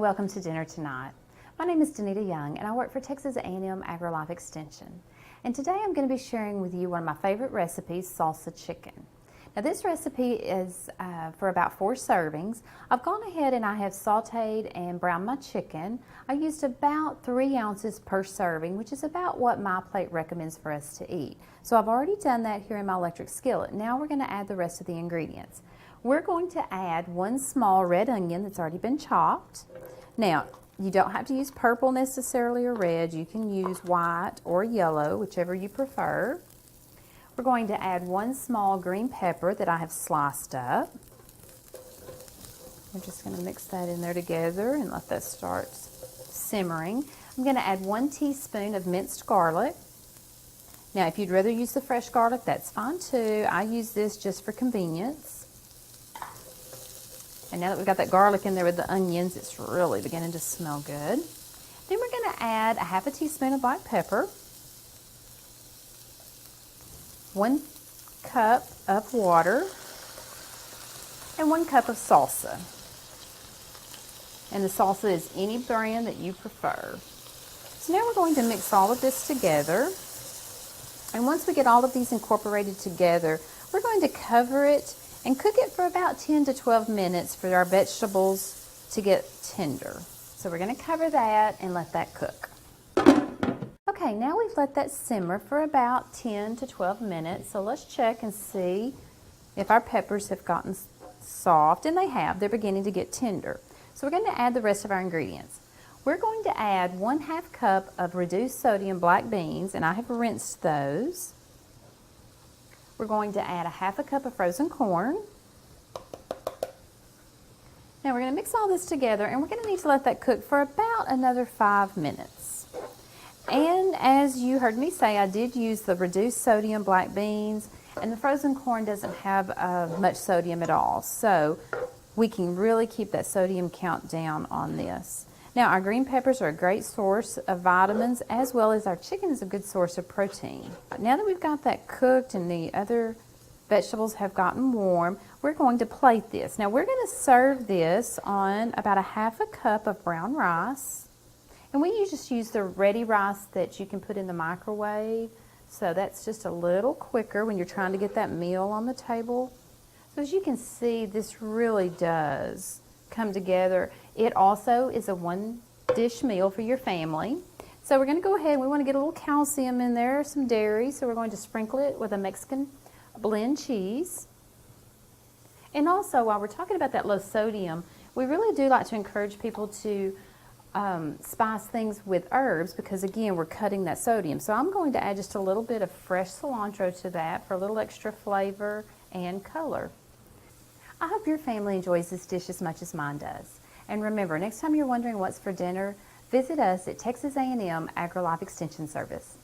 welcome to dinner tonight. My name is Danita Young and I work for Texas A&M AgriLife Extension. And today I'm going to be sharing with you one of my favorite recipes, salsa chicken. Now this recipe is for about 4 servings. I've gone ahead and I have sauteed and browned my chicken. I used about 3 ounces per serving, which is about what my plate recommends for us to eat. So I've already done that here in my electric skillet. Now we're going to add the rest of the ingredients. We're going to add 1 small red onion that's already been chopped. Now, you don't have to use purple necessarily or red. You can use white or yellow, whichever you prefer. We're going to add 1 small green pepper that I have sliced up. We're just going to mix that in there together and let that start simmering. I'm going to add 1 teaspoon of minced garlic. Now, if you'd rather use the fresh garlic, that's fine too. I use this just for convenience. And now that we've got that garlic in there with the onions, it's really beginning to smell good. Then we're going to add a half a teaspoon of black pepper, 1 cup of water, and 1 cup of salsa. And the salsa is any brand that you prefer. So now we're going to mix all of this together. And once we get all of these incorporated together, we're going to cover it and cook it for about 10 to 12 minutes for our vegetables to get tender. So we're going to cover that and let that cook. Okay, now we've let that simmer for about 10 to 12 minutes. So let's check and see if our peppers have gotten soft, and they have. They're beginning to get tender. So we're going to add the rest of our ingredients. We're going to add 1/2 cup of reduced sodium black beans, and I have rinsed those. We're going to add 1/2 cup of frozen corn. Now we're going to mix all this together, and we're going to need to let that cook for about another 5 minutes. And as you heard me say, I did use the reduced sodium black beans, and the frozen corn doesn't have much sodium at all. So we can really keep that sodium count down on this. Now our green peppers are a great source of vitamins, as well as our chicken is a good source of protein. Now that we've got that cooked and the other vegetables have gotten warm, we're going to plate this. Now we're going to serve this on about 1/2 cup of brown rice. And we just use the ready rice that you can put in the microwave. So that's just a little quicker when you're trying to get that meal on the table. So as you can see, this really does come together. It also is a 1-dish meal for your family. So we're going to go ahead, we want to get a little calcium in there, some dairy, so we're going to sprinkle it with a Mexican blend cheese. And also, while we're talking about that low sodium, we really do like to encourage people to spice things with herbs, because again, we're cutting that sodium. So I'm going to add just a little bit of fresh cilantro to that for a little extra flavor and color. I hope your family enjoys this dish as much as mine does. And remember, next time you're wondering what's for dinner, visit us at Texas A&M AgriLife Extension Service.